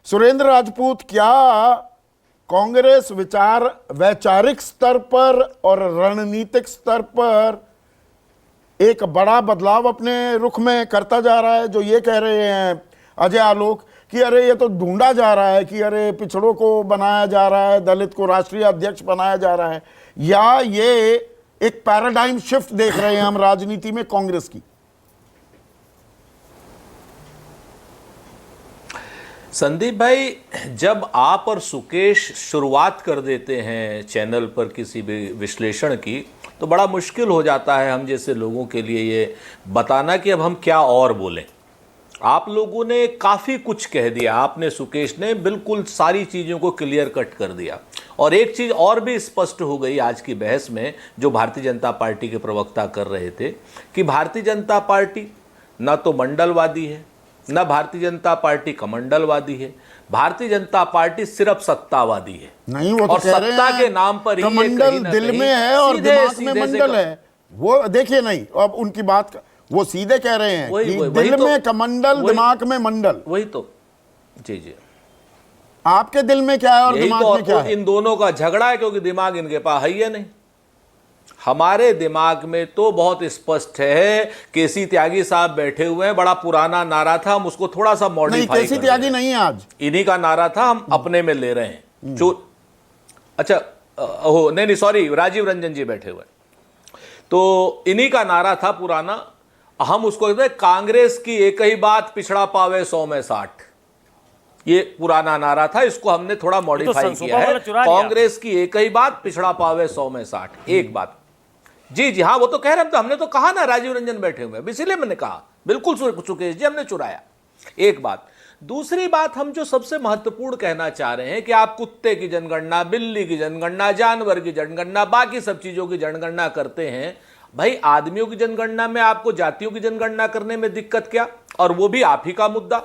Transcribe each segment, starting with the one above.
सुरेंद्र राजपूत, क्या कांग्रेस वैचारिक स्तर पर और रणनीतिक स्तर पर एक बड़ा बदलाव अपने रुख में करता जा रहा है? जो ये कह रहे हैं अजय आलोक कि अरे ये तो ढूंढा जा रहा है कि अरे पिछड़ों को बनाया जा रहा है, दलित को राष्ट्रीय अध्यक्ष बनाया जा रहा है, या ये एक पैराडाइम शिफ्ट देख रहे हैं हम राजनीति में कांग्रेस की? संदीप भाई, जब आप और सुकेश शुरुआत कर देते हैं चैनल पर किसी भी विश्लेषण की, तो बड़ा मुश्किल हो जाता है हम जैसे लोगों के लिए ये बताना कि अब हम क्या और बोलें। आप लोगों ने काफ़ी कुछ कह दिया, आपने, सुकेश ने बिल्कुल सारी चीज़ों को क्लियर कट कर दिया। और एक चीज़ और भी स्पष्ट हो गई आज की बहस में, जो भारतीय जनता पार्टी के प्रवक्ता कर रहे थे, कि भारतीय जनता पार्टी ना तो मंडलवादी है, ना भारतीय जनता पार्टी कमंडलवादी है, भारतीय जनता पार्टी सिर्फ सत्तावादी है। नहीं, वो तो और कह रहे सत्ता हैं के नाम पर ही कमंडल दिल में है और दिमाग में मंडल है। वो देखिए, नहीं, अब उनकी बात वो सीधे कह रहे हैं कि दिल में कमंडल, दिमाग में मंडल। वही तो, जी जी, आपके दिल में क्या है और दिमाग में क्या है? इन दोनों का झगड़ा है, क्योंकि दिमाग इनके पास है ही नहीं। हमारे दिमाग में तो बहुत स्पष्ट है। केसी त्यागी साहब बैठे हुए हैं, बड़ा पुराना नारा था, हम उसको थोड़ा सा मॉडिफाई। केसी त्यागी नहीं है आज, इन्हीं का नारा था, हम अपने में ले रहे हैं। जो अच्छा, हो नहीं, सॉरी, राजीव रंजन जी बैठे हुए, तो इन्हीं का नारा था पुराना। हम उसको कहते हैं कांग्रेस की एक ही बात, पिछड़ा पावे 100 में 60। ये पुराना नारा था, इसको हमने थोड़ा मॉडिफाई किया है। कांग्रेस की एक ही बात, पिछड़ा पावे 100 में 60। एक बात, जी जी, हाँ, वो तो कह रहे हैं, तो हमने तो कहा ना राजीव रंजन बैठे हुए, इसीलिए मैंने कहा, बिल्कुल सुकेश जी, हमने चुराया। एक बात। दूसरी बात, हम जो सबसे महत्वपूर्ण कहना चाह रहे हैं कि आप कुत्ते की जनगणना, बिल्ली की जनगणना, जानवर की जनगणना, बाकी सब चीजों की जनगणना करते हैं। भाई, आदमियों की जनगणना में आपको जातियों की जनगणना करने में दिक्कत क्या? और वो भी आप ही का मुद्दा।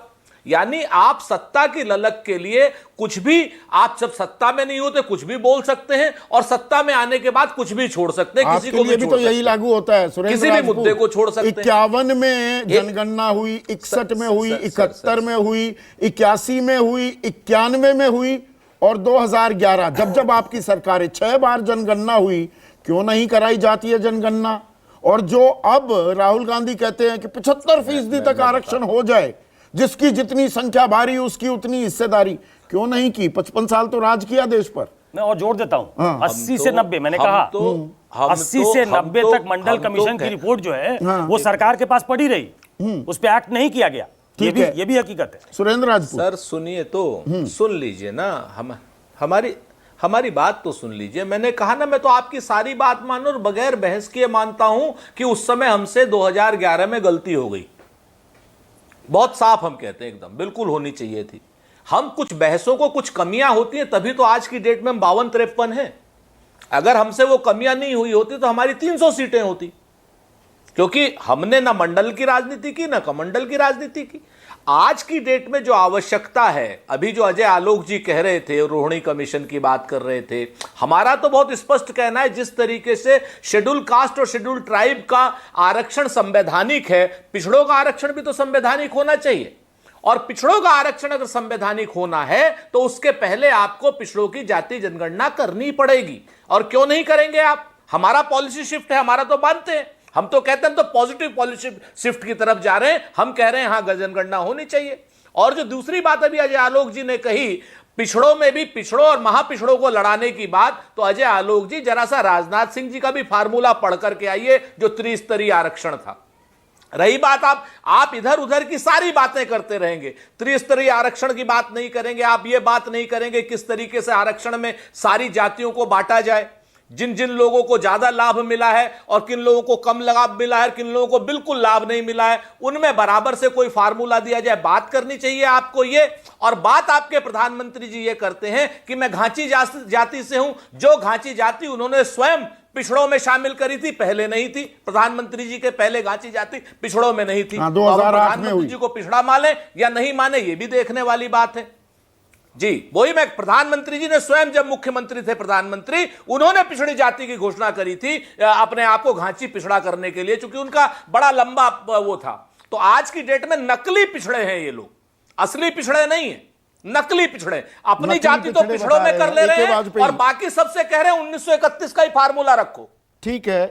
यानी आप सत्ता की ललक के लिए कुछ भी, आप जब सत्ता में नहीं होते कुछ भी बोल सकते हैं, और सत्ता में आने के बाद कुछ भी छोड़ सकते हैं, किसी को भी तो यही लागू होता है। किसी भी मुद्दे को छोड़ सकते हैं। 51 में जनगणना हुई, 61 में हुई, 71 में हुई, 81 में हुई, 91 में हुई, और 2011 जब आपकी सरकार है, 6 बार जनगणना हुई। क्यों नहीं कराई जाती है जनगणना? और जो अब राहुल गांधी कहते हैं कि 75% तक आरक्षण हो जाए, जिसकी जितनी संख्या भारी उसकी उतनी हिस्सेदारी, क्यों नहीं की? 55 साल तो राज किया देश पर। मैं और जोड़ देता हूं, 80 से 90, मैंने कहा 80 से 90 तक मंडल कमीशन की रिपोर्ट जो है वो सरकार के पास पड़ी रही, उस पर एक्ट नहीं किया गया। ये भी हकीकत है। सुरेंद्र राजपूत सर, सुनिए तो, सुन लीजिए ना, हमारी बात तो सुन लीजिए। मैंने कहा ना, मैं तो आपकी सारी बात मानू और बगैर बहस किए मानता हूं कि उस समय हमसे 2011 में गलती हो गई। बहुत साफ हम कहते हैं, एकदम बिल्कुल होनी चाहिए थी। हम कुछ बहसों को कुछ कमियां होती हैं, तभी तो आज की डेट में हम 52-53 हैं। अगर हमसे वो कमियां नहीं हुई होती तो हमारी 300 सीटें होती, क्योंकि हमने ना मंडल की राजनीति की, ना कमंडल की राजनीति की। आज की डेट में जो आवश्यकता है, अभी जो अजय आलोक जी कह रहे थे, रोहिणी कमीशन की बात कर रहे थे, हमारा तो बहुत स्पष्ट कहना है, जिस तरीके से शेड्यूल कास्ट और शेड्यूल ट्राइब का आरक्षण संवैधानिक है, पिछड़ों का आरक्षण भी तो संवैधानिक होना चाहिए। और पिछड़ों का आरक्षण अगर संवैधानिक होना है तो उसके पहले आपको पिछड़ों की जाति जनगणना करनी पड़ेगी। और क्यों नहीं करेंगे आप? हमारा पॉलिसी शिफ्ट है, हमारा तो मानते हैं, हम तो कहते हैं, हम तो पॉजिटिव पॉलिसी शिफ्ट की तरफ जा रहे हैं। हम कह रहे हैं हाँ, जनगणना होनी चाहिए। और जो दूसरी बात अभी अजय आलोक जी ने कही, पिछड़ों में भी पिछड़ों और महापिछड़ों को लड़ाने की बात, तो अजय आलोक जी जरा सा राजनाथ सिंह जी का भी फार्मूला पढ़ करके आइए, जो त्रिस्तरीय आरक्षण था। रही बात, आप इधर उधर की सारी बातें करते रहेंगे, त्रिस्तरीय आरक्षण की बात नहीं करेंगे, आप ये बात नहीं करेंगे किस तरीके से आरक्षण में सारी जातियों को बांटा जाए, जिन जिन लोगों को ज्यादा लाभ मिला है और किन लोगों को कम लाभ मिला है, किन लोगों को बिल्कुल लाभ नहीं मिला है, उनमें बराबर से कोई फार्मूला दिया जाए। बात करनी चाहिए आपको ये। और बात आपके प्रधानमंत्री जी ये करते हैं कि मैं घांची जाति से हूं। जो घांची जाति उन्होंने स्वयं पिछड़ों में शामिल करी थी, पहले नहीं थी। प्रधानमंत्री जी के पहले घांची जाति पिछड़ों में नहीं थी। तो प्रधानमंत्री जी को पिछड़ा माने या नहीं माने, ये भी देखने वाली बात है। जी, वही मैं, प्रधानमंत्री जी ने स्वयं जब मुख्यमंत्री थे प्रधानमंत्री, उन्होंने पिछड़ी जाति की घोषणा करी थी अपने आप को घांची पिछड़ा करने के लिए, क्योंकि उनका बड़ा लंबा वो था। तो आज की डेट में नकली पिछड़े हैं ये लोग, असली पिछड़े नहीं है। नकली पिछड़े, अपनी नकली जाति तो पिछड़े पिछड़ों बता में रहे कर हैं, ले AK रहे हैं वाजपेयी। और बाकी सबसे कह रहे हैं 1931 का ही फार्मूला रखो। ठीक है।